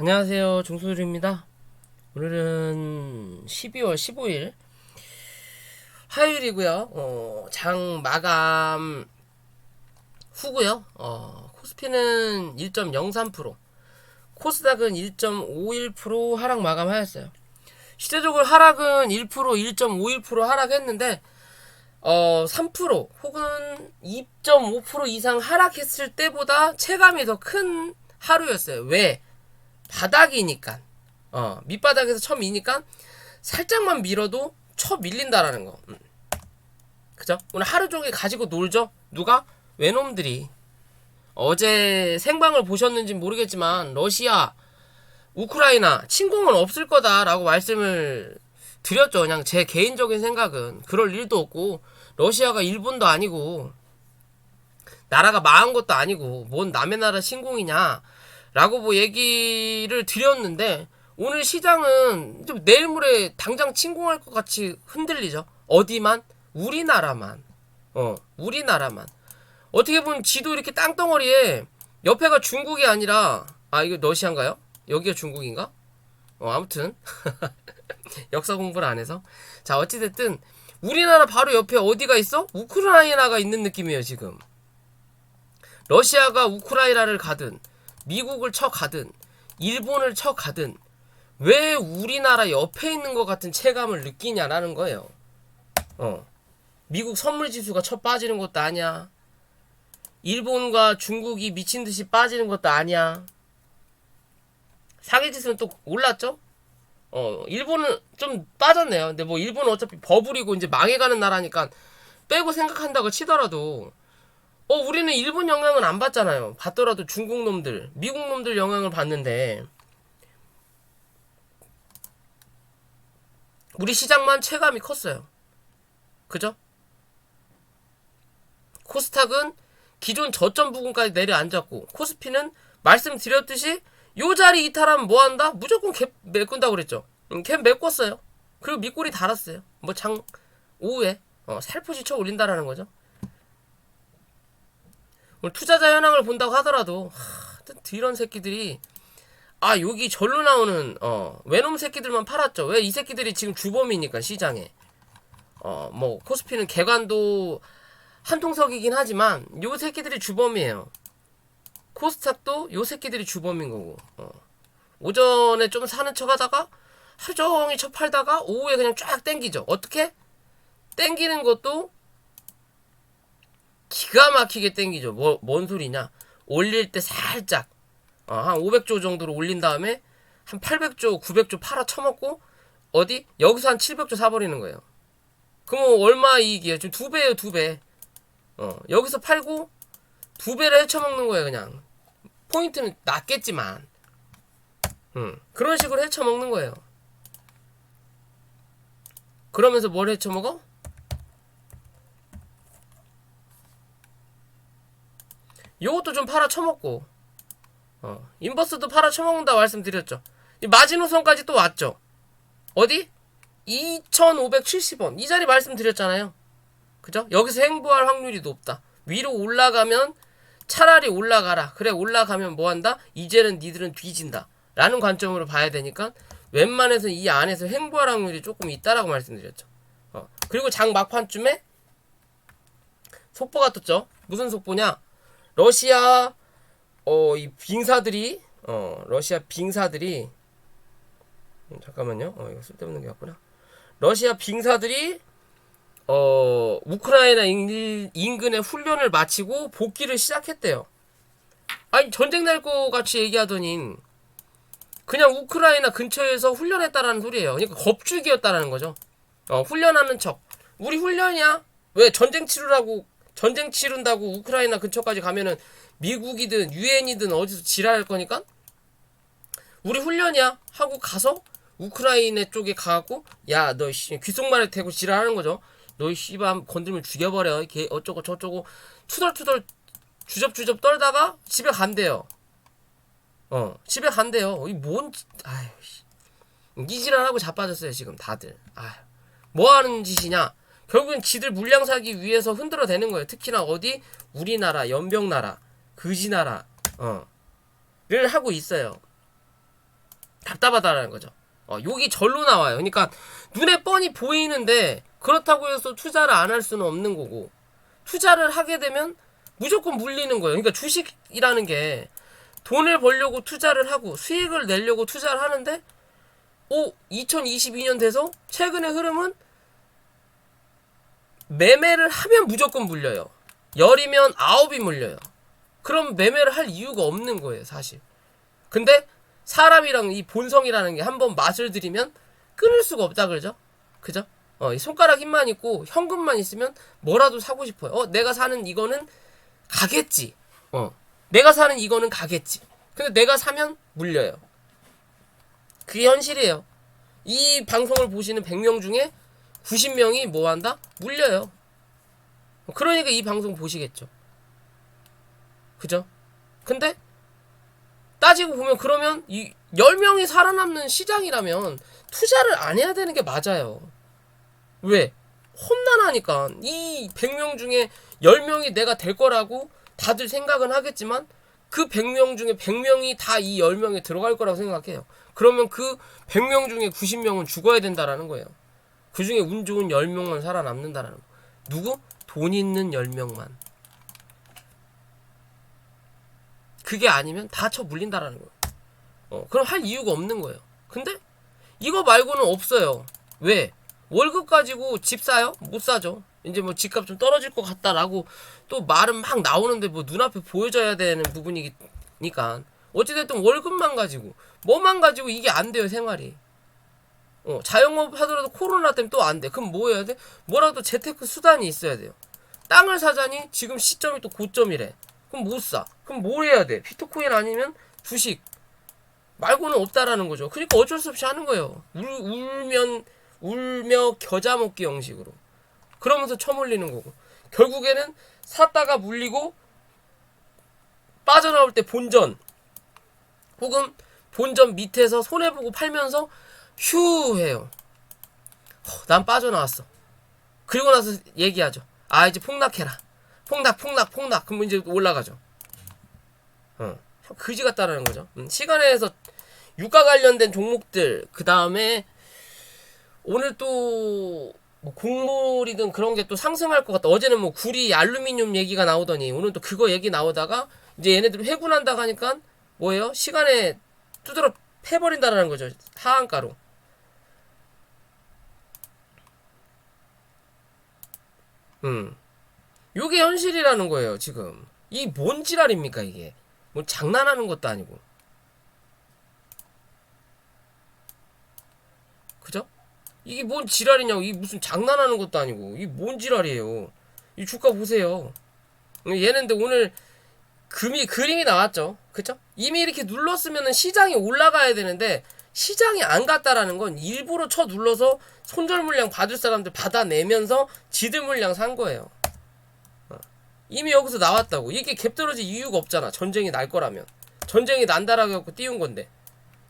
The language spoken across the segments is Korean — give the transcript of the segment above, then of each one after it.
안녕하세요, 종소들입니다. 오늘은 12월 15일 화요일이고요. 장 마감 후고요. 코스피는 1.03%, 코스닥은 1.51% 하락 마감하였어요. 시대적으로 하락은 1%, 1.51% 하락했는데 3% 혹은 2.5% 이상 하락했을 때보다 체감이 더 큰 하루였어요. 왜? 바닥이니까. 밑바닥에서 쳐 미니까 살짝만 밀어도 쳐 밀린다라는 거. 그죠? 오늘 하루 종일 가지고 놀죠? 누가? 외놈들이. 어제 생방을 보셨는지 모르겠지만 러시아, 우크라이나 침공은 없을 거다라고 말씀을 드렸죠. 그냥 제 개인적인 생각은 그럴 일도 없고, 러시아가 일본도 아니고 나라가 망한 것도 아니고 뭔 남의 나라 침공이냐 라고 뭐 얘기를 드렸는데, 오늘 시장은 좀 내일 모레 당장 침공할 것 같이 흔들리죠. 어디만? 우리나라만. 우리나라만. 어떻게 보면 지도 이렇게 땅덩어리에 옆에가 중국이 아니라, 이거 러시아인가요? 여기가 중국인가? 아무튼 역사 공부를 안 해서. 자, 어찌됐든 우리나라 바로 옆에 어디가 있어? 우크라이나가 있는 느낌이에요. 지금 러시아가 우크라이나를 가든 미국을 쳐 가든 일본을 쳐 가든 왜 우리나라 옆에 있는 것 같은 체감을 느끼냐라는 거예요. 미국 선물지수가 쳐 빠지는 것도 아니야. 일본과 중국이 미친듯이 빠지는 것도 아니야. 상해지수는 또 올랐죠? 일본은 좀 빠졌네요. 근데 뭐 일본은 어차피 버블이고 이제 망해가는 나라니까 빼고 생각한다고 치더라도 우리는 일본 영향은 안 받잖아요. 받더라도 중국 놈들, 미국 놈들 영향을 받는데 우리 시장만 체감이 컸어요. 그죠? 코스닥은 기존 저점 부근까지 내려앉았고, 코스피는 말씀드렸듯이 요 자리 이탈하면 뭐한다? 무조건 갭 메꾼다고 그랬죠. 갭 메꿨어요. 그리고 밑꼬리 달았어요. 뭐 장 오후에 살포시 쳐 올린다라는 거죠. 오늘 투자자 현황을 본다고 하더라도 이런 새끼들이 여기 절로 나오는 외놈 새끼들만 팔았죠. 왜? 이 새끼들이 지금 주범이니까 시장에. 뭐 코스피는 개관도 한통석이긴 하지만 요 새끼들이 주범이에요. 코스닥도 요 새끼들이 주범인 거고. 오전에 좀 사는 척 하다가 하루 종일 쳐 팔다가 오후에 그냥 쫙 땡기죠. 어떻게? 땡기는 것도 기가 막히게 땡기죠. 뭔 소리냐? 올릴 때 살짝 한 500조 정도로 올린 다음에 한 800조, 900조 팔아 쳐먹고 어디? 여기서 한 700조 사버리는 거예요. 그럼 얼마 이익이에요? 지금 2배예요, 2배. 여기서 팔고 2배를 헤쳐먹는 거예요, 그냥. 포인트는 낮겠지만. 그런 식으로 헤쳐먹는 거예요. 그러면서 뭘 헤쳐먹어? 요것도 좀 팔아 쳐먹고, 인버스도 팔아 쳐먹는다 말씀드렸죠. 이 마지노선까지 또 왔죠. 어디? 2570원. 이 자리 말씀드렸잖아요. 그죠? 여기서 행보할 확률이 높다. 위로 올라가면 차라리 올라가라. 그래, 올라가면 뭐한다? 이제는 니들은 뒤진다 라는 관점으로 봐야 되니까 웬만해서 이 안에서 행보할 확률이 조금 있다라고 말씀드렸죠. 그리고 장 막판쯤에 속보가 떴죠. 무슨 속보냐? 러시아 이 빙사들이 러시아 빙사들이 잠깐만요. 이거 쓸데없는 게 같구나. 러시아 빙사들이 우크라이나 인근의 훈련을 마치고 복귀를 시작했대요. 아니, 전쟁 날 거 같이 얘기하더니 그냥 우크라이나 근처에서 훈련했다라는 소리예요. 그러니까 겁주기였다라는 거죠. 훈련하는 척. 우리 훈련이야? 왜 전쟁 치른다고 우크라이나 근처까지 가면은 미국이든 유엔이든 어디서 지랄할 거니까 우리 훈련이야 하고 가서 우크라이나 쪽에 가갖고 야, 너 귓속말을 대고 지랄하는 거죠. 너 씨발 건들면 죽여버려. 걔 어쩌고 저쩌고 투덜투덜 주접주접 떨다가 집에 간대요. 집에 간대요. 이 지랄하고 자빠졌어요 지금 다들. 뭐 하는 짓이냐? 결국엔 지들 물량 사기 위해서 흔들어 대는 거예요. 특히나 어디? 우리나라, 연병나라, 그지나라 를 하고 있어요. 답답하다라는 거죠. 여기 절로 나와요. 그러니까 눈에 뻔히 보이는데 그렇다고 해서 투자를 안 할 수는 없는 거고, 투자를 하게 되면 무조건 물리는 거예요. 그러니까 주식이라는 게 돈을 벌려고 투자를 하고 수익을 내려고 투자를 하는데 2022년 돼서 최근의 흐름은 매매를 하면 무조건 물려요. 10이면 9이 물려요. 그럼 매매를 할 이유가 없는 거예요, 사실. 근데 사람이랑 이 본성이라는 게 한번 맛을 들이면 끊을 수가 없다 그러죠? 그죠? 이 손가락 힘만 있고 현금만 있으면 뭐라도 사고 싶어요. 내가 사는 이거는 가겠지. 내가 사는 이거는 가겠지. 근데 내가 사면 물려요. 그게 현실이에요. 이 방송을 보시는 100명 중에 90명이 뭐 한다? 물려요. 그러니까 이 방송 보시겠죠. 그죠? 근데 따지고 보면 그러면 이 10명이 살아남는 시장이라면 투자를 안 해야 되는 게 맞아요. 왜? 험난하니까. 이 100명 중에 10명이 내가 될 거라고 다들 생각은 하겠지만 그 100명 중에 100명이 다 이 10명에 들어갈 거라고 생각해요. 그러면 그 100명 중에 90명은 죽어야 된다라는 거예요. 그 중에 운 좋은 10명만 살아남는다라는 거. 누구? 돈 있는 10명만. 그게 아니면 다 쳐 물린다라는 거예요. 그럼 할 이유가 없는 거예요. 근데 이거 말고는 없어요. 왜? 월급 가지고 집 사요? 못 사죠. 이제 뭐 집값 좀 떨어질 것 같다라고 또 말은 막 나오는데 뭐 눈앞에 보여져야 되는 부분이니까 어찌됐든 월급만 가지고 뭐만 가지고 이게 안 돼요, 생활이. 자영업 하더라도 코로나 때문에 또 안 돼. 그럼 뭐 해야 돼? 뭐라도 재테크 수단이 있어야 돼요. 땅을 사자니 지금 시점이 또 고점이래. 그럼 못 사. 그럼 뭘 해야 돼? 비트코인 아니면 주식 말고는 없다라는 거죠. 그러니까 어쩔 수 없이 하는 거예요. 울며 겨자 먹기 형식으로. 그러면서 쳐물리는 거고. 결국에는 샀다가 물리고 빠져나올 때 본전 혹은 본전 밑에서 손해보고 팔면서 휴 해요. 난 빠져나왔어. 그리고 나서 얘기하죠. 이제 폭락해라. 폭락. 그럼 이제 올라가죠. 그지 같다라는 거죠. 시간에서 유가 관련된 종목들, 그 다음에 오늘 또 뭐 곡물이든 그런 게 또 상승할 것 같다. 어제는 뭐 구리, 알루미늄 얘기가 나오더니 오늘 또 그거 얘기 나오다가 이제 얘네들 회군한다 하니까 뭐예요? 시간에 두드러 패버린다라는 거죠. 하한가로. 요게 현실이라는 거예요, 지금. 이 뭔 지랄입니까, 이게. 뭐 장난하는 것도 아니고. 그죠? 이게 뭔 지랄이냐고. 이게 무슨 장난하는 것도 아니고. 이게 뭔 지랄이에요. 이 주가 보세요. 얘는데 오늘 그림이 나왔죠. 그쵸? 이미 이렇게 눌렀으면 시장이 올라가야 되는데 시장이 안 갔다라는 건 일부러 쳐 눌러서 손절 물량 받을 사람들 받아내면서 지들 물량 산 거예요. 이미 여기서 나왔다고. 이게 갭 떨어질 이유가 없잖아. 전쟁이 날 거라면. 전쟁이 난다라고 해갖고 띄운 건데.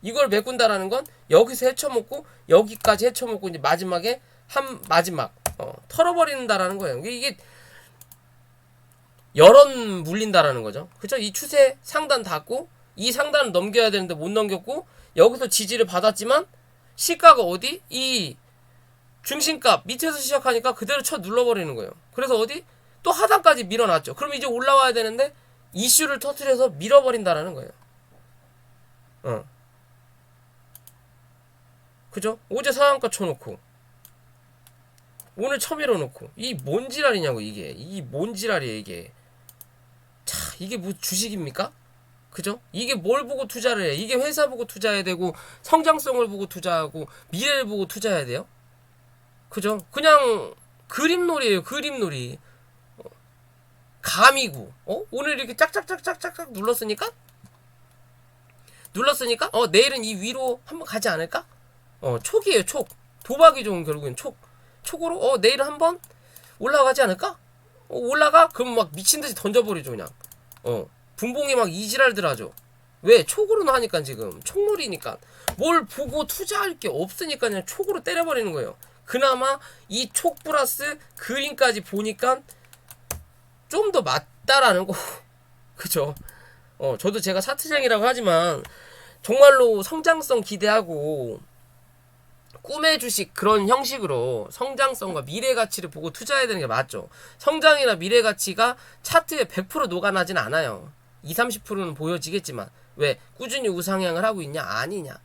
이걸 메꾼다라는 건 여기서 헤쳐먹고 여기까지 헤쳐먹고 이제 마지막에 마지막 털어버린다라는 거예요. 이게 여론 물린다라는 거죠. 그죠? 이 추세 상단 닿고 이 상단을 넘겨야 되는데 못 넘겼고 여기서 지지를 받았지만 시가가 어디? 이 중심값 밑에서 시작하니까 그대로 쳐 눌러버리는 거예요. 그래서 어디? 또 하단까지 밀어놨죠. 그럼 이제 올라와야 되는데 이슈를 터뜨려서 밀어버린다라는 거예요. 그죠? 어제 상한가 쳐놓고 오늘 쳐밀어놓고 이 뭔 지랄이냐고. 이게 뭔 지랄이에요 이게. 자, 이게 뭐 주식입니까? 그죠? 이게 뭘 보고 투자를 해? 이게 회사 보고 투자해야 되고 성장성을 보고 투자하고 미래를 보고 투자해야 돼요? 그죠? 그냥 그림놀이에요. 그림놀이. 감이고 오늘 이렇게 짝짝짝짝짝 눌렀으니까 내일은 이 위로 한번 가지 않을까? 촉이에요. 촉. 도박이 좋은 결국엔 촉으로 내일은 한번 올라가지 않을까? 올라가? 그럼 막 미친듯이 던져버리죠 그냥. 분봉이 막 이지랄들 하죠. 왜? 촉으로 하니까 지금 촉놀이니까 뭘 보고 투자할 게 없으니까 그냥 촉으로 때려버리는 거예요. 그나마 이 촉 플러스 그림까지 보니까 좀 더 맞다라는 거. 그죠? 저도 제가 사트쟁이라고 하지만 정말로 성장성 기대하고 꿈의 주식 그런 형식으로 성장성과 미래 가치를 보고 투자해야 되는 게 맞죠. 성장이나 미래 가치가 차트에 100% 녹아나진 않아요. 20, 30%는 보여지겠지만 왜 꾸준히 우상향을 하고 있냐? 아니냐.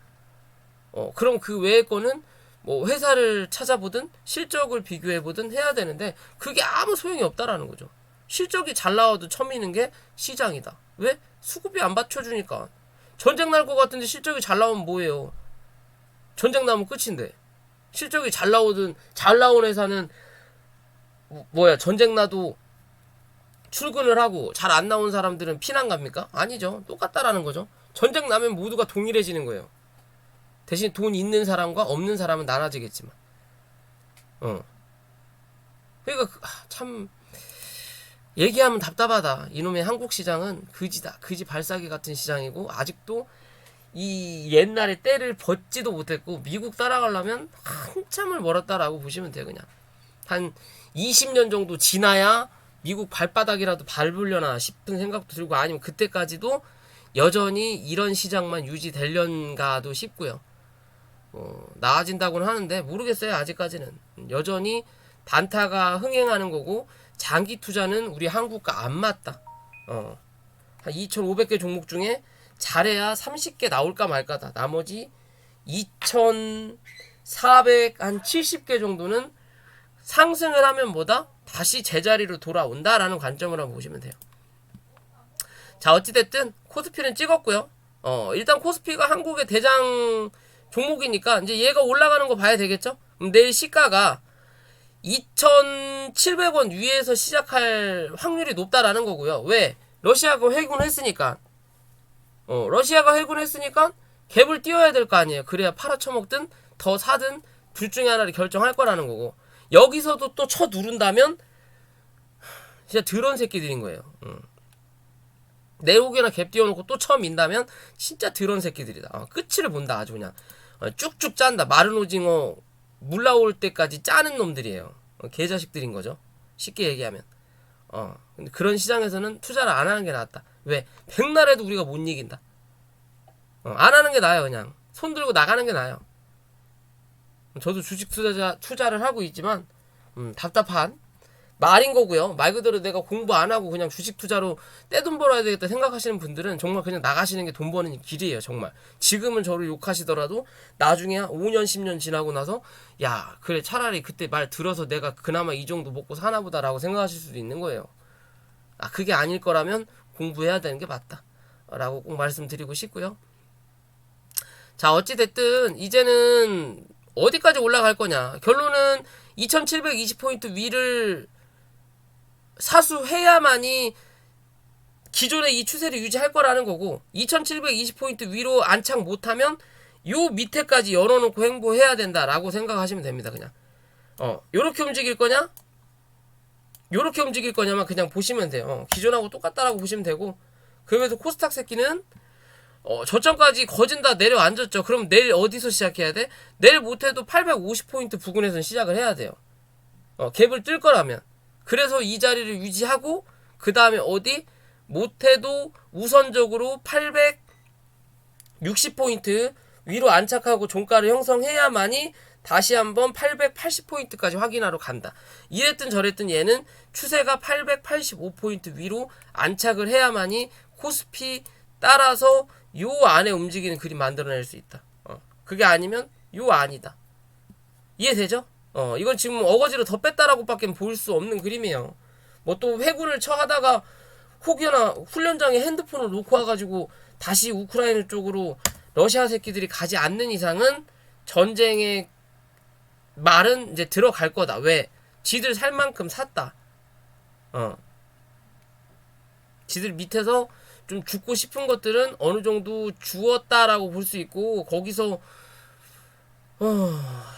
그럼 그 외의 거는 뭐 회사를 찾아보든 실적을 비교해보든 해야 되는데 그게 아무 소용이 없다라는 거죠. 실적이 잘 나와도 처미는 게 시장이다. 왜? 수급이 안 받쳐주니까. 전쟁 날 것 같은데 실적이 잘 나오면 뭐예요? 전쟁 나면 끝인데. 실적이 잘 나오든 잘 나온 회사는 뭐야 전쟁 나도 출근을 하고 잘 안 나온 사람들은 피난 갑니까? 아니죠. 똑같다라는 거죠. 전쟁 나면 모두가 동일해지는 거예요. 대신 돈 있는 사람과 없는 사람은 나눠지겠지만. 그러니까 참 얘기하면 답답하다. 이놈의 한국 시장은 그지다. 그지 발사기 같은 시장이고 아직도 이 옛날의 때를 벗지도 못했고 미국 따라가려면 한참을 멀었다라고 보시면 돼요. 그냥 한 20년 정도 지나야 미국 발바닥이라도 밟으려나 싶은 생각도 들고 아니면 그때까지도 여전히 이런 시장만 유지되련가도 싶고요. 나아진다고는 하는데 모르겠어요. 아직까지는 여전히 단타가 흥행하는 거고 장기 투자는 우리 한국과 안 맞다. 한 2,500개 종목 중에 잘해야 30개 나올까 말까다. 나머지 2,470개 정도는 상승을 하면 뭐다? 다시 제자리로 돌아온다라는 관점으로 한번 보시면 돼요. 자, 어찌됐든 코스피는 찍었고요. 일단 코스피가 한국의 대장 종목이니까 이제 얘가 올라가는 거 봐야 되겠죠? 내일 시가가 2,700원 위에서 시작할 확률이 높다라는 거고요. 왜? 러시아가 회군했으니까. 러시아가 회군했으니까 갭을 띄워야 될 거 아니에요. 그래야 팔아쳐먹든 더 사든 둘 중에 하나를 결정할 거라는 거고. 여기서도 또 쳐 누른다면 진짜 드러운 새끼들인 거예요. 내옥에나 갭 띄워놓고 또 처음 민다면 진짜 드러운 새끼들이다. 끝을 본다. 아주 그냥 쭉쭉 짠다. 마른 오징어 물 나올 때까지 짜는 놈들이에요. 개자식들인 거죠. 쉽게 얘기하면. 근데 그런 시장에서는 투자를 안 하는 게 낫다. 왜? 백날에도 우리가 못 이긴다. 안 하는 게 나아요. 그냥 손 들고 나가는 게 나아요. 저도 주식 투자를 하고 있지만 답답한 말인 거고요. 말 그대로 내가 공부 안 하고 그냥 주식 투자로 떼돈 벌어야 되겠다 생각하시는 분들은 정말 그냥 나가시는 게 돈 버는 길이에요. 정말. 지금은 저를 욕하시더라도 나중에 5년 10년 지나고 나서 야 그래 차라리 그때 말 들어서 내가 그나마 이 정도 먹고 사나 보다라고 생각하실 수도 있는 거예요. 그게 아닐 거라면 공부해야 되는 게 맞다 라고 꼭 말씀드리고 싶고요. 자, 어찌됐든 이제는 어디까지 올라갈 거냐. 결론은 2720포인트 위를 사수해야만이 기존의 이 추세를 유지할 거라는 거고 2720포인트 위로 안착 못하면 요 밑에까지 열어놓고 행보해야 된다라고 생각하시면 됩니다. 그냥 요렇게 움직일 거냐 요렇게 움직일 거냐만 그냥 보시면 돼요. 기존하고 똑같다라고 보시면 되고 그러면서 코스닥 새끼는 저점까지 거진다 내려앉았죠. 그럼 내일 어디서 시작해야 돼? 내일 못해도 850포인트 부근에서 시작을 해야 돼요. 갭을 뜰 거라면. 그래서 이 자리를 유지하고 그 다음에 어디? 못해도 우선적으로 860포인트 위로 안착하고 종가를 형성해야만이 다시 한번 880포인트까지 확인하러 간다. 이랬든 저랬든 얘는 추세가 885포인트 위로 안착을 해야만이 코스피 따라서 요 안에 움직이는 그림 만들어낼 수 있다. 그게 아니면 요 안이다. 이해되죠? 이건 지금 어거지로 더 뺐다라고 밖에 볼 수 없는 그림이에요. 뭐 또 회군을 쳐하다가 혹여나 훈련장에 핸드폰을 놓고 와가지고 다시 우크라이나 쪽으로 러시아 새끼들이 가지 않는 이상은 전쟁의 말은 이제 들어갈 거다. 왜? 지들 살 만큼 샀다. 지들 밑에서 좀 죽고 싶은 것들은 어느 정도 주었다라고 볼 수 있고 거기서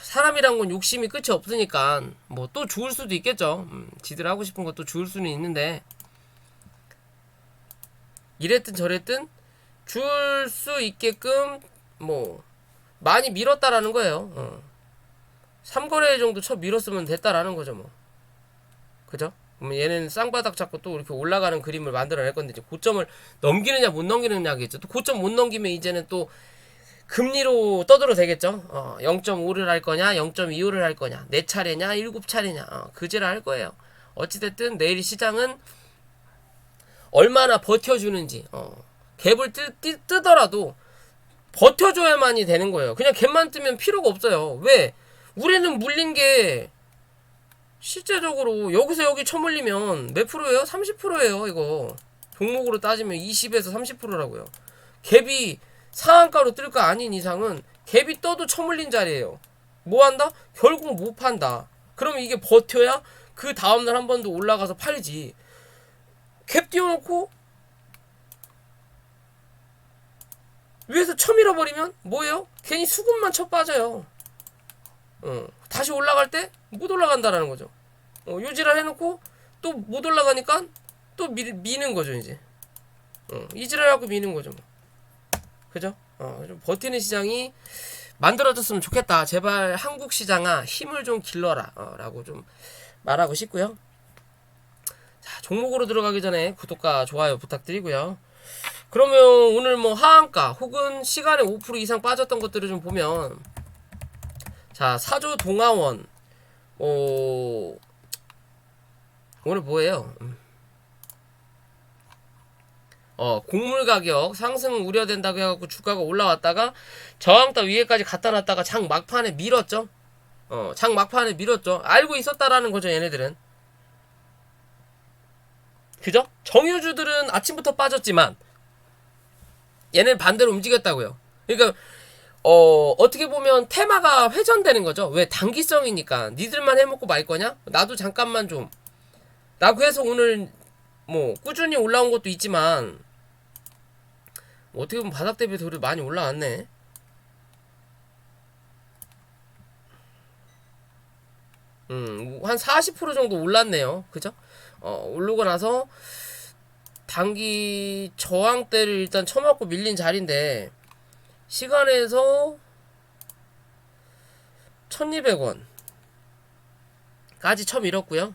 사람이란 건 욕심이 끝이 없으니까 뭐 또 죽을 수도 있겠죠. 지들 하고 싶은 것도 죽을 수는 있는데 이랬든 저랬든 줄 수 있게끔 뭐 많이 밀었다라는 거예요. 3거래 정도 쳐 밀었으면 됐다라는 거죠. 뭐 그죠? 그러면 얘는 쌍바닥 잡고 또 이렇게 올라가는 그림을 만들어낼 건데, 이제 고점을 넘기느냐 못 넘기느냐겠죠. 또 고점 못 넘기면 이제는 또 금리로 떠들어 되겠죠. 0.5를 할 거냐, 0.25를 할 거냐, 4차례냐, 7차례냐, 그제를 할 거예요. 어찌됐든 내일 시장은 얼마나 버텨주는지, 갭을 뜨더라도 버텨줘야만이 되는 거예요. 그냥 갭만 뜨면 필요가 없어요. 왜? 우리는 물린 게 실제적으로 여기서 여기 쳐물리면 몇 프로예요? 30%예요. 이거 종목으로 따지면 20에서 30%라고요. 갭이 상한가로 뜰 거 아닌 이상은 갭이 떠도 쳐물린 자리예요. 뭐 한다? 결국 못 판다. 그럼 이게 버텨야 그 다음날 한 번 더 올라가서 팔지. 갭 띄워놓고 위에서 쳐밀어버리면 뭐예요? 괜히 수급만 쳐 빠져요. 다시 올라갈 때 못 올라간다라는 거죠. 유지를 해놓고 또 못 올라가니까 또 미는 거죠. 이제 이지랄하고 미는 거죠. 뭐. 그죠? 좀 버티는 시장이 만들어졌으면 좋겠다. 제발 한국 시장아 힘을 좀 길러라 라고 좀 말하고 싶고요. 자, 종목으로 들어가기 전에 구독과 좋아요 부탁드리고요. 그러면 오늘 뭐 하한가 혹은 시간에 5% 이상 빠졌던 것들을 좀 보면, 자, 사조 동아원 오늘 뭐예요? 곡물 가격 상승 우려된다고 해갖고 주가가 올라왔다가 저항다 위에까지 갖다 놨다가 장 막판에 밀었죠. 장 막판에 밀었죠. 알고 있었다라는 거죠, 얘네들은. 그죠? 정유주들은 아침부터 빠졌지만 얘는 반대로 움직였다고요. 그러니까 어떻게 보면 테마가 회전되는 거죠. 왜? 단기성이니까. 니들만 해먹고 말 거냐? 나도 잠깐만 좀 라고 해서 오늘 뭐 꾸준히 올라온 것도 있지만, 어떻게 보면 바닥 대비 도리 많이 올라왔네. 한 40% 정도 올랐네요. 그죠? 오르고 나서 단기 저항대를 일단 쳐맞고 밀린 자리인데, 시간에서 1200원 까지 쳐밀었고요.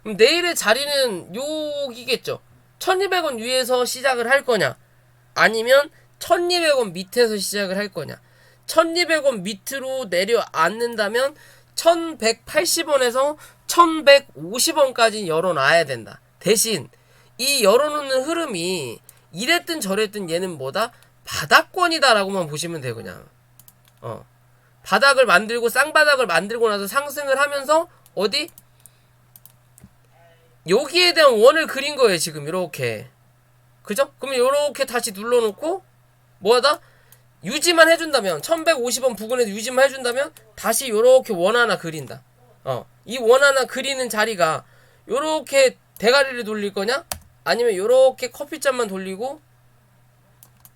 그럼 내일의 자리는 여기겠죠. 1200원 위에서 시작을 할 거냐, 아니면 1200원 밑에서 시작을 할 거냐. 1200원 밑으로 내려앉는다면 1180원에서 1150원까지 열어놔야 된다. 대신 이 열어놓는 흐름이 이랬든 저랬든 얘는 뭐다? 바닥권이다 라고만 보시면 돼요. 그냥 바닥을 만들고 쌍바닥을 만들고 나서 상승을 하면서 어디? 여기에 대한 원을 그린 거예요. 지금 이렇게. 그죠? 그러면 이렇게 다시 눌러놓고 뭐하다? 유지만 해준다면, 1150원 부근에서 유지만 해준다면 다시 이렇게 원 하나 그린다. 이 원 하나 그리는 자리가 요렇게 대가리를 돌릴 거냐, 아니면 요렇게 커피잔만 돌리고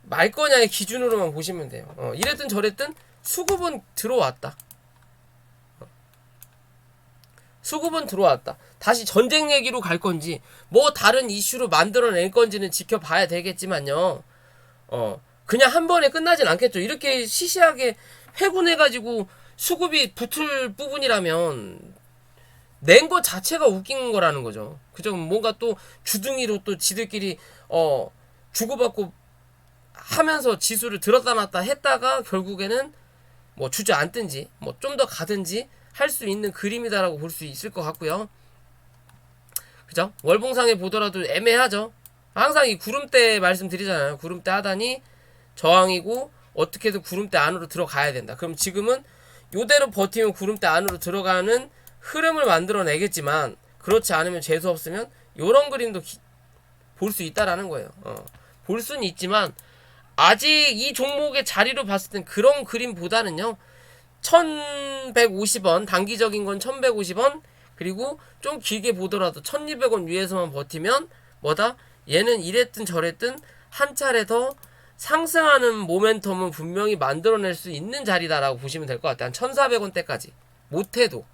말 거냐의 기준으로만 보시면 돼요. 이랬든 저랬든 수급은 들어왔다. 수급은 들어왔다. 다시 전쟁 얘기로 갈 건지 뭐 다른 이슈로 만들어낼 건지는 지켜봐야 되겠지만요. 그냥 한 번에 끝나진 않겠죠. 이렇게 시시하게 회군해가지고 수급이 붙을 부분이라면 낸 거 자체가 웃긴 거라는 거죠. 그죠? 뭔가 또 주둥이로 또 지들끼리 주고받고 하면서 지수를 들었다 놨다 했다가 결국에는 뭐 주저앉든지 뭐 좀 더 가든지 할 수 있는 그림이다라고 볼 수 있을 것 같고요. 그죠? 월봉상에 보더라도 애매하죠. 항상 이 구름대 말씀드리잖아요. 구름대 하단이 저항이고 어떻게든 구름대 안으로 들어가야 된다. 그럼 지금은 요대로 버티면 구름대 안으로 들어가는 흐름을 만들어내겠지만, 그렇지 않으면 재수 없으면 요런 그림도 볼 수 있다라는 거예요. 볼 수는 있지만 아직 이 종목의 자리로 봤을 땐 그런 그림보다는요, 1150원, 단기적인 건 1150원, 그리고 좀 길게 보더라도 1200원 위에서만 버티면 뭐다? 얘는 이랬든 저랬든 한 차례 더 상승하는 모멘텀은 분명히 만들어낼 수 있는 자리다라고 보시면 될 것 같아요. 한 1400원대까지 못해도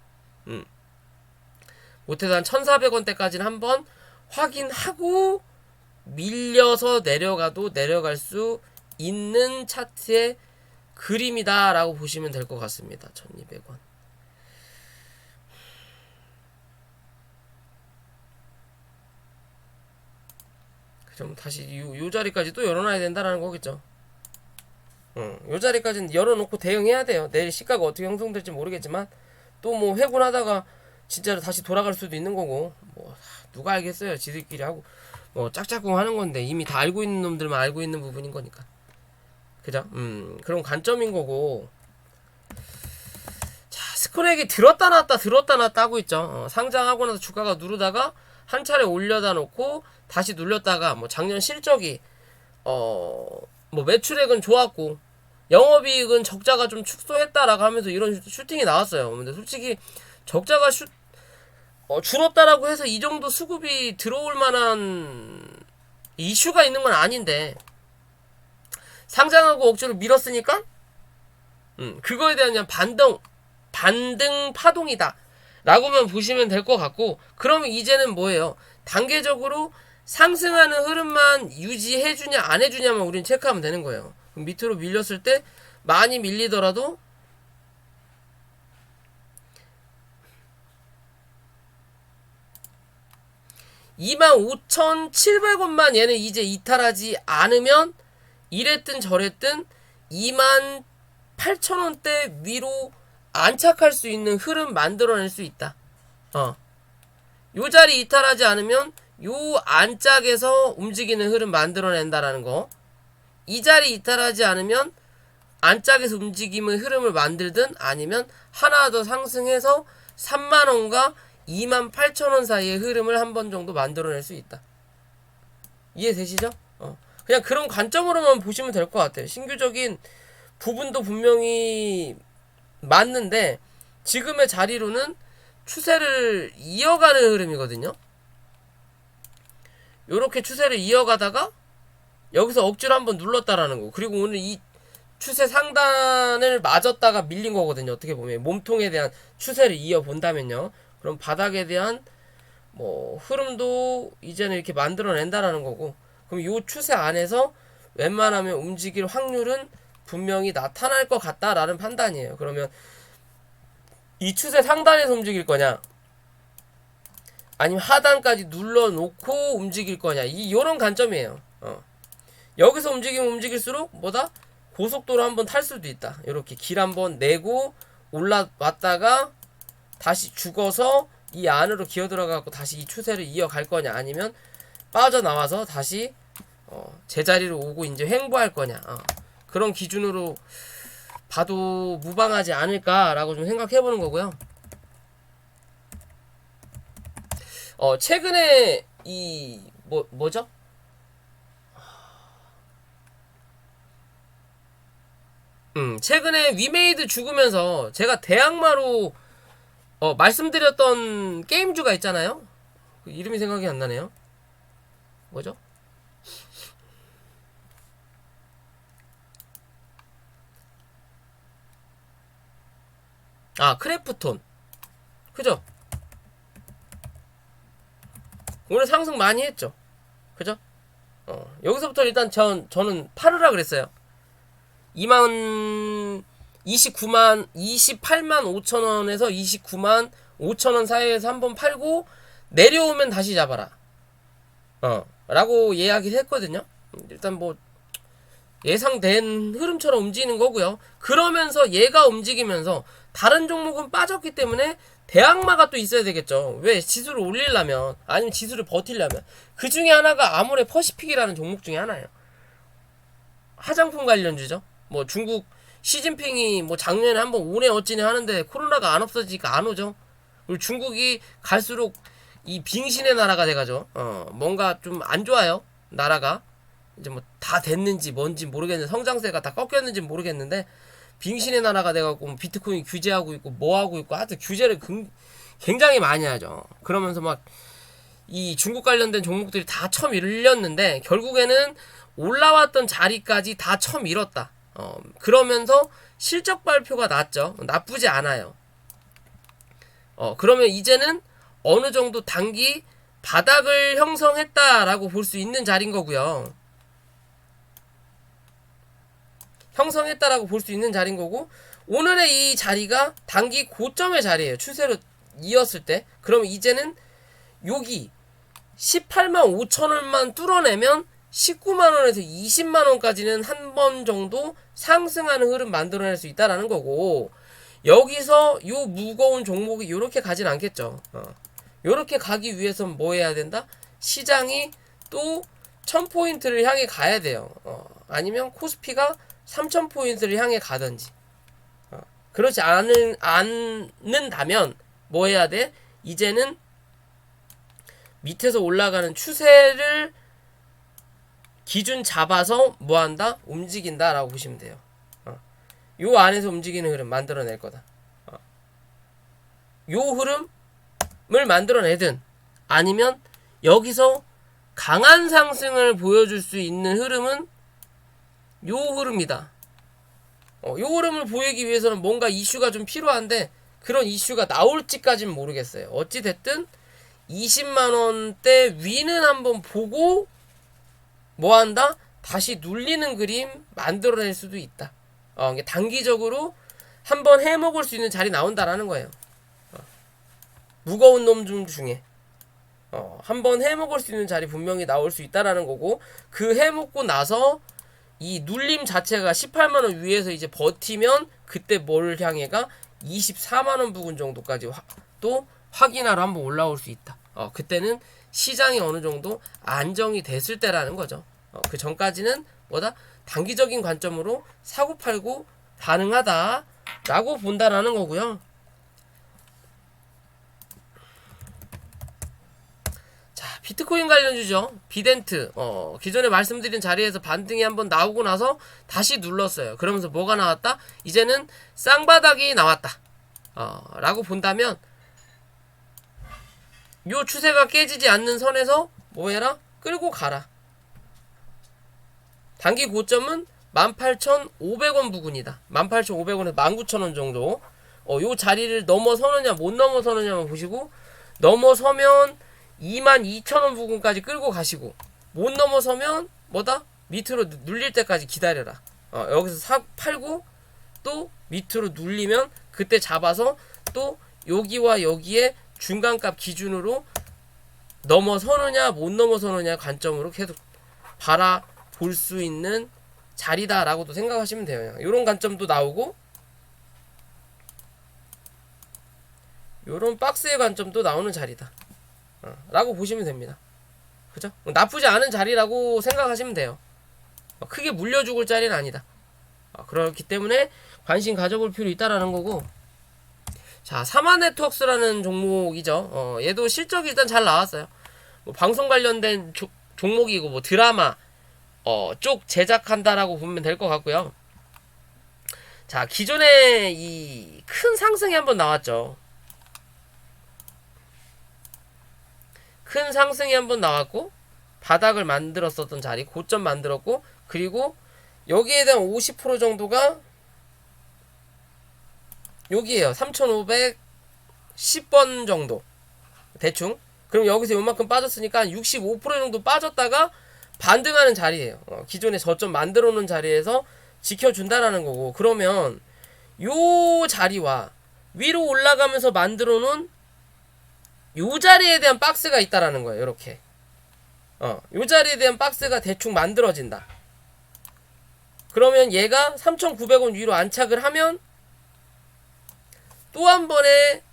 한 1400원대까지는 한번 확인하고 밀려서 내려가도 내려갈 수 있는 차트의 그림이다 라고 보시면 될 것 같습니다. 1200원. 그럼 다시 요 자리까지 또 열어놔야 된다라는 거겠죠. 요 자리까지는 열어놓고 대응해야 돼요. 내일 시가가 어떻게 형성될지 모르겠지만 또 뭐 회군하다가 진짜로 다시 돌아갈 수도 있는 거고, 뭐 누가 알겠어요. 지들끼리 하고 뭐 짝짝꿍 하는 건데 이미 다 알고 있는 놈들만 알고 있는 부분인 거니까. 그죠? 그런 관점인 거고. 자, 스크랙이 들었다 놨다 하고 있죠. 상장하고 나서 주가가 누르다가 한 차례 올려다 놓고 다시 눌렸다가, 뭐 작년 실적이 뭐 매출액은 좋았고 영업이익은 적자가 좀 축소했다라고 하면서 이런 슈팅이 나왔어요. 근데 솔직히 적자가 줄었다라고 해서 이 정도 수급이 들어올 만한 이슈가 있는 건 아닌데, 상장하고 억지로 밀었으니까 그거에 대한 그냥 반등 파동이다 라고만 보시면 될 것 같고, 그러면 이제는 뭐예요? 단계적으로 상승하는 흐름만 유지해주냐 안 해주냐만 우린 체크하면 되는 거예요. 그럼 밑으로 밀렸을 때 많이 밀리더라도 (25,700원만) 얘는 이제 이탈하지 않으면 이랬든 저랬든 28,000원대 위로 안착할 수 있는 흐름 만들어낼 수 있다. 요 자리 이탈하지 않으면 요 안짝에서 움직이는 흐름 만들어낸다라는 거. 이 자리 이탈하지 않으면 안짝에서 움직임의 흐름을 만들든, 아니면 하나 더 상승해서 3만원과 28,000원 사이의 흐름을 한 번 정도 만들어낼 수 있다. 이해되시죠? 그냥 그런 관점으로만 보시면 될 것 같아요. 신규적인 부분도 분명히 맞는데 지금의 자리로는 추세를 이어가는 흐름이거든요. 요렇게 추세를 이어가다가 여기서 억지로 한번 눌렀다라는 거. 그리고 오늘 이 추세 상단을 맞았다가 밀린 거거든요. 어떻게 보면 몸통에 대한 추세를 이어본다면요. 그럼 바닥에 대한 뭐 흐름도 이제는 이렇게 만들어낸다라는 거고, 그럼 요 추세 안에서 웬만하면 움직일 확률은 분명히 나타날 것 같다라는 판단이에요. 그러면 이 추세 상단에서 움직일 거냐, 아니면 하단까지 눌러놓고 움직일 거냐, 요런 관점이에요. 여기서 움직이면 움직일수록 뭐다? 고속도로 한번 탈 수도 있다. 이렇게 길 한번 내고 올라왔다가 다시 죽어서 이 안으로 기어 들어가고 다시 이 추세를 이어갈 거냐, 아니면 빠져나와서 다시 제자리로 오고 이제 횡보할 거냐, 그런 기준으로 봐도 무방하지 않을까라고 좀 생각해보는 거고요. 최근에 뭐죠? 최근에 위메이드 죽으면서 제가 대항마로 말씀드렸던 게임주가 있잖아요. 그 이름이 생각이 안 나네요. 뭐죠? 크래프톤. 그죠? 오늘 상승 많이 했죠. 그죠? 여기서부터 일단 저는 팔으라 그랬어요. 28만 5천원에서 29만 5천원 사이에서 한번 팔고 내려오면 다시 잡아라. 라고 이야기를 했거든요. 일단 뭐 예상된 흐름처럼 움직이는 거고요. 그러면서 얘가 움직이면서 다른 종목은 빠졌기 때문에 대항마가 또 있어야 되겠죠. 왜? 지수를 올리려면, 아니면 지수를 버티려면. 그 중에 하나가 아모레 퍼시픽이라는 종목 중에 하나예요. 화장품 관련주죠. 뭐 중국 시진핑이 뭐 작년에 한번 오네 어찌네 하는데 코로나가 안 없어지니까 안 오죠. 그리고 중국이 갈수록 이 빙신의 나라가 돼가죠. 뭔가 좀 안 좋아요. 나라가 이제 뭐 다 됐는지 뭔지 모르겠는데, 성장세가 다 꺾였는지 모르겠는데 빙신의 나라가 돼갖고 비트코인 규제하고 있고 뭐 하고 있고, 하여튼 규제를 굉장히 많이 하죠. 그러면서 막 이 중국 관련된 종목들이 다 쳐밀렸는데 결국에는 올라왔던 자리까지 다 쳐밀었다. 그러면서 실적 발표가 났죠. 나쁘지 않아요. 그러면 이제는 어느 정도 단기 바닥을 형성했다라고 볼 수 있는 자리인 거고요. 형성했다라고 볼 수 있는 자리인 거고, 오늘의 이 자리가 단기 고점의 자리예요. 추세로 이었을 때. 그럼 이제는 여기 18만 5천 원만 뚫어내면 19만 원에서 20만 원까지는 한 번 정도 상승하는 흐름 만들어낼 수 있다라는 거고, 여기서 요 무거운 종목이 요렇게 가진 않겠죠. 요렇게 가기 위해서는 뭐 해야 된다? 시장이 또 1000포인트를 향해 가야 돼요. 아니면 코스피가 3000포인트를 향해 가든지. 그렇지 않는다면 뭐 해야 돼? 이제는 밑에서 올라가는 추세를 기준 잡아서 뭐 한다? 움직인다 라고 보시면 돼요. 요 안에서 움직이는 흐름 만들어낼 거다. 요 흐름을 만들어내든 아니면 여기서 강한 상승을 보여줄 수 있는 흐름은 요 흐름이다. 요 흐름을 보이기 위해서는 뭔가 이슈가 좀 필요한데 그런 이슈가 나올지까지는 모르겠어요. 어찌됐든 20만원대 위는 한번 보고 뭐 한다? 다시 눌리는 그림 만들어낼 수도 있다. 단기적으로 한번 해먹을 수 있는 자리 나온다라는 거예요. 무거운 놈 중에 한번 해먹을 수 있는 자리 분명히 나올 수 있다라는 거고, 그 해먹고 나서 이 눌림 자체가 18만원 위에서 이제 버티면 그때 뭘 향해가 24만원 부근 정도까지 또 확인하러 한번 올라올 수 있다. 그때는 시장이 어느 정도 안정이 됐을 때라는 거죠. 그 전까지는 뭐다? 단기적인 관점으로 사고팔고 가능하다라고 본다라는 거고요. 자, 비트코인 관련주죠. 비덴트. 기존에 말씀드린 자리에서 반등이 한번 나오고 나서 다시 눌렀어요. 그러면서 뭐가 나왔다? 이제는 쌍바닥이 나왔다. 라고 본다면 요 추세가 깨지지 않는 선에서 뭐 해라? 끌고 가라. 단기 고점은 18,500원 부근이다. 18,500원에서 19,000원 정도. 요 자리를 넘어서느냐 못 넘어서느냐만 보시고, 넘어서면 22,000원 부근까지 끌고 가시고, 못 넘어서면 뭐다? 밑으로 눌릴 때까지 기다려라. 여기서 팔고 또 밑으로 눌리면 그때 잡아서 또 여기와 여기에 중간값 기준으로 넘어서느냐 못 넘어서느냐 관점으로 계속 바라볼 수 있는 자리다라고도 생각하시면 돼요. 이런 관점도 나오고 이런 박스의 관점도 나오는 자리다 라고 보시면 됩니다. 그죠? 나쁘지 않은 자리라고 생각하시면 돼요. 크게 물려 죽을 자리는 아니다. 그렇기 때문에 관심 가져볼 필요 있다라는 거고. 자, 사마네트웍스라는 종목이죠. 얘도 실적이 일단 잘 나왔어요. 뭐 방송 관련된 종목이고 뭐 드라마 쪽 제작한다라고 보면 될 것 같고요. 자, 기존에 이 큰 상승이 한번 나왔죠. 큰 상승이 한번 나왔고 바닥을 만들었었던 자리, 고점 만들었고, 그리고 여기에 대한 50% 정도가 여기에요. 3,510번 정도 대충. 그럼 여기서 요만큼 빠졌으니까 65% 정도 빠졌다가 반등하는 자리예요. 기존에 저점 만들어 놓은 자리에서 지켜준다라는 거고, 그러면 요 자리와 위로 올라가면서 만들어 놓은 요 자리에 대한 박스가 있다라는 거예요. 이렇게 요 자리에 대한 박스가 대충 만들어진다. 그러면 얘가 3,900원 위로 안착을 하면 또 한 번의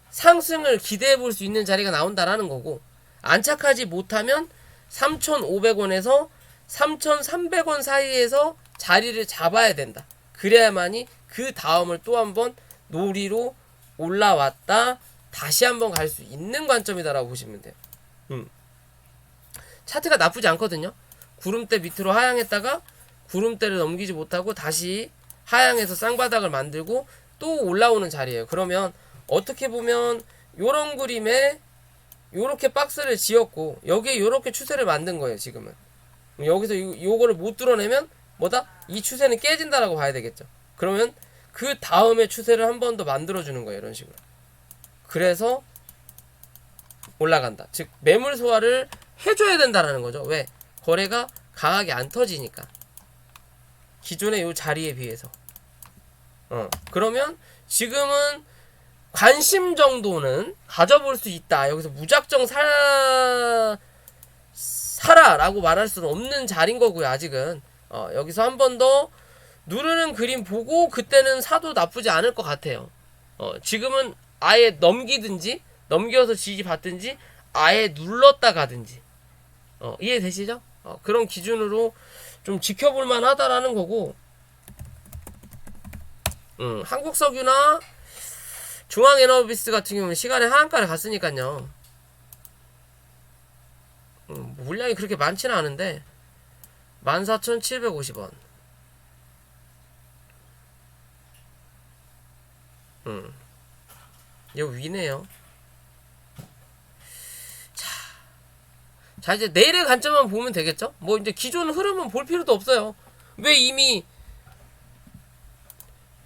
상승을 기대해 볼 수 있는 자리가 나온다라는 거고, 안착하지 못하면 3,500원에서 3,300원 사이에서 자리를 잡아야 된다. 그래야만이 그 다음을 또 한 번 놀이로 올라왔다 다시 한번 갈 수 있는 관점이다라고 보시면 돼요. 차트가 나쁘지 않거든요. 구름대 밑으로 하향했다가 구름대를 넘기지 못하고 다시 하향해서 쌍바닥을 만들고 또 올라오는 자리예요. 그러면 어떻게 보면 요런 그림에 요렇게 박스를 지었고 여기에 요렇게 추세를 만든 거예요. 지금은 여기서 요거를 못 뚫어내면 뭐다? 이 추세는 깨진다라고 봐야 되겠죠. 그러면 그 다음에 추세를 한 번 더 만들어주는 거예요. 이런 식으로. 그래서 올라간다. 즉 매물 소화를 해줘야 된다라는 거죠. 왜? 거래가 강하게 안 터지니까. 기존의 요 자리에 비해서. 그러면 지금은 관심 정도는 가져볼 수 있다. 여기서 무작정 사라라고 말할 수는 없는 자리인 거고요. 아직은 여기서 한 번 더 누르는 그림 보고 그때는 사도 나쁘지 않을 것 같아요. 지금은 아예 넘기든지 넘겨서 지지 받든지 아예 눌렀다 가든지 이해되시죠? 그런 기준으로 좀 지켜볼 만하다라는 거고, 한국석유나 중앙에너비스 같은 경우는 시간에 하한가를 갔으니까요. 물량이 그렇게 많지는 않은데 14,750원. 이거 위네요. 자 이제 내일의 관점만 보면 되겠죠? 뭐 이제 기존 흐름은 볼 필요도 없어요. 왜? 이미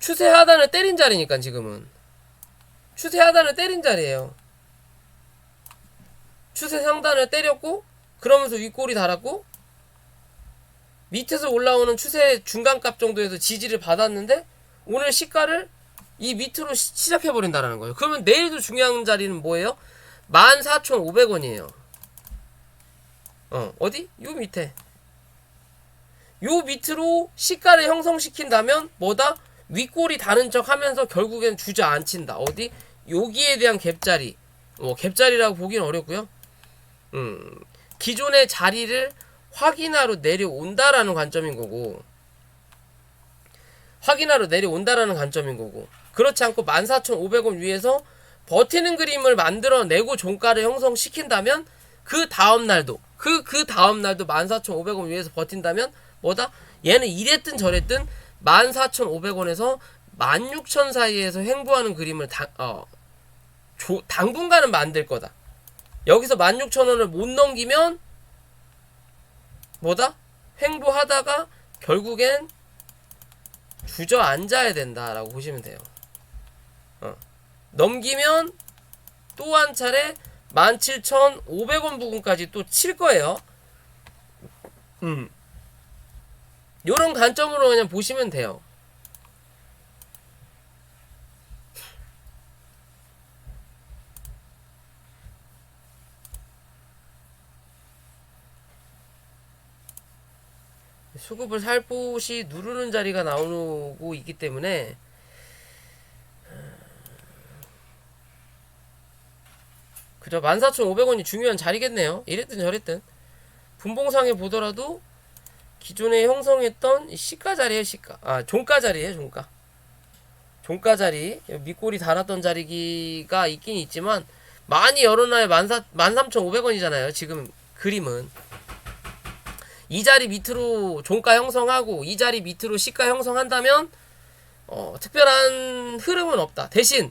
추세 하단을 때린 자리니까. 지금은 추세 하단을 때린 자리예요. 추세 상단을 때렸고 그러면서 윗골이 달았고 밑에서 올라오는 추세 중간값 정도에서 지지를 받았는데 오늘 시가를 이 밑으로 시작해버린다는 거예요. 그러면 내일도 중요한 자리는 뭐예요? 14,500원이에요. 어디? 요 밑에. 요 밑으로 시가를 형성시킨다면 뭐다? 윗골이 다른 척 하면서 결국엔 주저앉힌다. 어디? 여기에 대한 갭자리. 갭자리라고 보기는 어렵고요. 기존의 자리를 확인하러 내려온다라는 관점인 거고, 그렇지 않고 14,500원 위에서 버티는 그림을 만들어내고 종가를 형성시킨다면 그 다음날도 14,500원 위에서 버틴다면 뭐다? 얘는 이랬든 저랬든 14,500원에서 16,000 사이에서 횡보하는 그림을 당분간은 만들 거다. 여기서 16,000원을 못 넘기면 뭐다? 횡보하다가 결국엔 주저앉아야 된다라고 보시면 돼요. 넘기면 또 한 차례 17,500원 부근까지 또 칠 거예요. 요런 관점으로 그냥 보시면 돼요. 수급을 살포시 누르는 자리가 나오고 있기 때문에 그죠? 14,500원이 중요한 자리겠네요. 이랬든 저랬든 분봉상에 보더라도 기존에 형성했던 시가 자리에 종가 자리에 종가 자리, 밑골이 달았던 자리가 있긴 있지만 많이 열어놔야 13,500원이잖아요. 지금 그림은 이 자리 밑으로 종가 형성하고 이 자리 밑으로 시가 형성한다면 특별한 흐름은 없다. 대신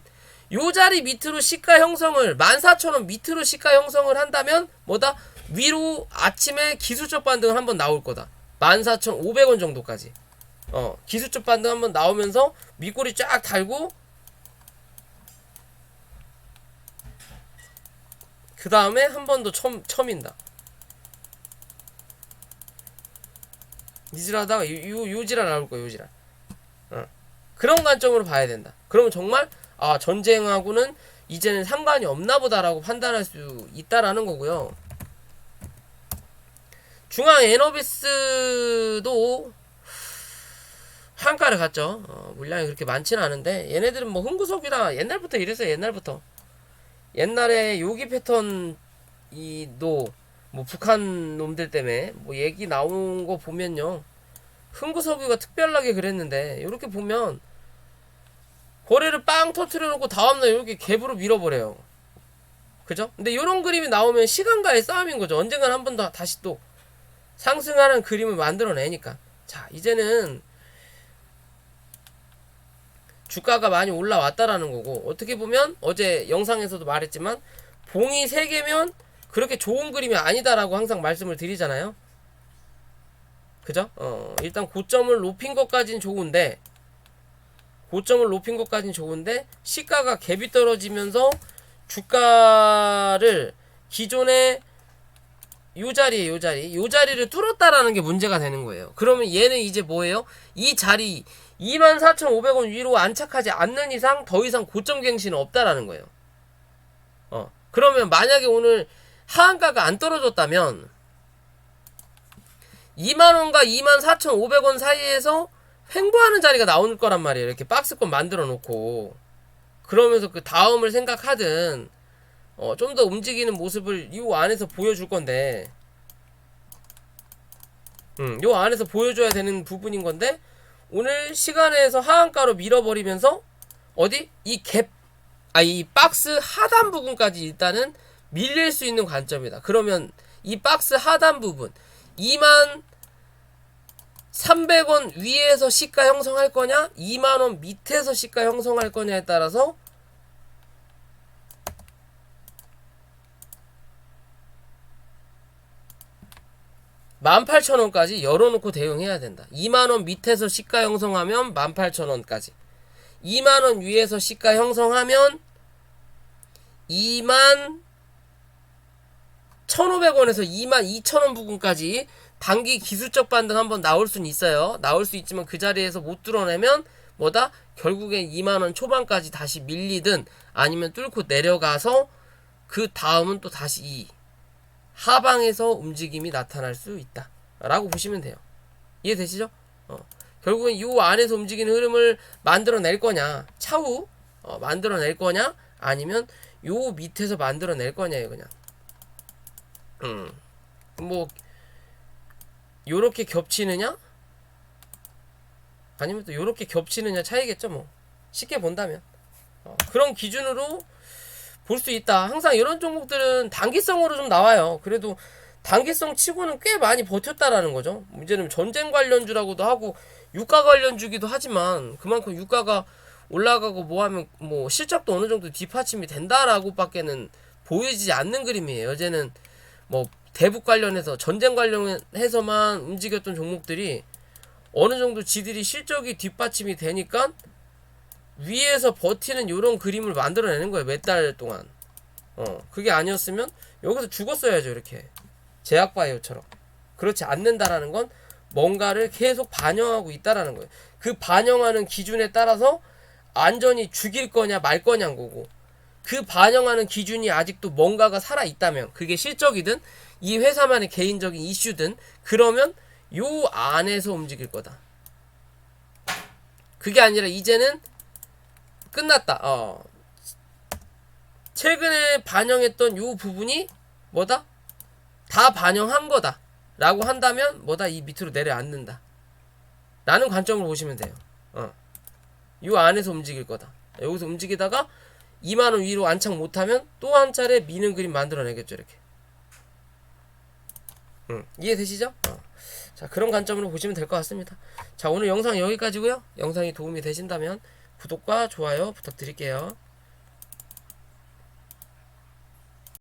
요 자리 밑으로 시가 형성을 14,000원 밑으로 시가 형성을 한다면 뭐다? 위로 아침에 기술적 반등을 한번 나올 거다. 14,500원 정도까지 기술적 반등 한번 나오면서 밑골이 쫙 달고 그 다음에 한 번 더 첨인다. 니질하다가 요지랄 나올 거야. 요지랄. 그런 관점으로 봐야 된다. 그러면 정말 전쟁하고는 이제는 상관이 없나 보다라고 판단할 수 있다라는 거고요. 중앙 에너비스도 한가를 갔죠. 물량이 그렇게 많지는 않은데 얘네들은 뭐 흥구석이라 옛날부터 이랬어요. 옛날에 요기 패턴 뭐 북한 놈들 때문에 뭐 얘기 나온 거 보면요, 흥구석유가 특별하게 그랬는데 이렇게 보면 거래를 빵 터트려 놓고 다음날 이렇게 갭으로 밀어버려요. 그죠? 근데 이런 그림이 나오면 시간과의 싸움인 거죠. 언젠간 한 번 더 다시 또 상승하는 그림을 만들어내니까. 자, 이제는 주가가 많이 올라왔다라는 거고, 어떻게 보면 어제 영상에서도 말했지만 봉이 3개면 그렇게 좋은 그림이 아니다라고 항상 말씀을 드리잖아요. 그죠? 일단 고점을 높인 것까진 좋은데 시가가 갭이 떨어지면서 주가를 기존의 요 자리에 요 자리를 뚫었다라는 게 문제가 되는 거예요. 그러면 얘는 이제 뭐예요? 이 자리 24,500원 위로 안착하지 않는 이상 더 이상 고점 갱신은 없다라는 거예요. 그러면 만약에 오늘 하한가가 안 떨어졌다면 2만원과 24,500원 사이에서 횡보하는 자리가 나올 거란 말이에요. 이렇게 박스권 만들어 놓고 그러면서 그 다음을 생각하든 좀 더 움직이는 모습을 이 안에서 보여줄 건데 요 안에서 보여줘야 되는 부분인 건데 오늘 시간에서 하한가로 밀어버리면서 어디? 이 박스 하단 부분까지 일단은 밀릴 수 있는 관점이다. 그러면 이 박스 하단 부분 23,000원 위에서 시가 형성할 거냐 2만원 밑에서 시가 형성할 거냐에 따라서 18,000원까지 열어놓고 대응해야 된다. 2만원 밑에서 시가 형성하면 18,000원까지 2만원 위에서 시가 형성하면 21,500원에서 22,000원 부근까지 단기 기술적 반등 한번 나올 수는 있어요. 나올 수 있지만 그 자리에서 못 뚫어내면 뭐다? 결국엔 2만원 초반까지 다시 밀리든 아니면 뚫고 내려가서 그 다음은 또 다시 이 하방에서 움직임이 나타날 수 있다 라고 보시면 돼요. 이해되시죠? 결국엔 요 안에서 움직이는 흐름을 만들어낼 거냐 차후 만들어낼 거냐 아니면 요 밑에서 만들어낼 거냐예요. 그냥 뭐 요렇게 겹치느냐 아니면 또 요렇게 겹치느냐 차이겠죠. 뭐 쉽게 본다면 그런 기준으로 볼 수 있다. 항상 이런 종목들은 단기성으로 좀 나와요. 그래도 단기성 치고는 꽤 많이 버텼다라는 거죠. 문제는 전쟁 관련주라고도 하고 유가 관련주기도 하지만 그만큼 유가가 올라가고 뭐하면 뭐 실적도 어느 정도 뒷받침이 된다라고 밖에는 보이지 않는 그림이에요. 어제는 뭐 대북 관련해서 전쟁 관련해서만 움직였던 종목들이 어느 정도 지들이 실적이 뒷받침이 되니까 위에서 버티는 요런 그림을 만들어내는 거예요. 몇 달 동안. 그게 아니었으면 여기서 죽었어야죠. 이렇게 제약바이오처럼. 그렇지 않는다라는 건 뭔가를 계속 반영하고 있다라는 거예요. 그 반영하는 기준에 따라서 안전히 죽일 거냐 말 거냐인 거고, 그 반영하는 기준이 아직도 뭔가가 살아있다면 그게 실적이든 이 회사만의 개인적인 이슈든 그러면 요 안에서 움직일 거다. 그게 아니라 이제는 끝났다. 최근에 반영했던 요 부분이 뭐다? 다 반영한 거다 라고 한다면 뭐다? 이 밑으로 내려앉는다 라는 관점으로 보시면 돼요. 요 안에서 움직일 거다. 여기서 움직이다가 2만원 위로 안착 못하면 또 한 차례 미는 그림 만들어내겠죠. 이렇게. 이해되시죠? 자, 그런 관점으로 보시면 될 것 같습니다. 자, 오늘 영상 여기까지고요. 영상이 도움이 되신다면 구독과 좋아요 부탁드릴게요.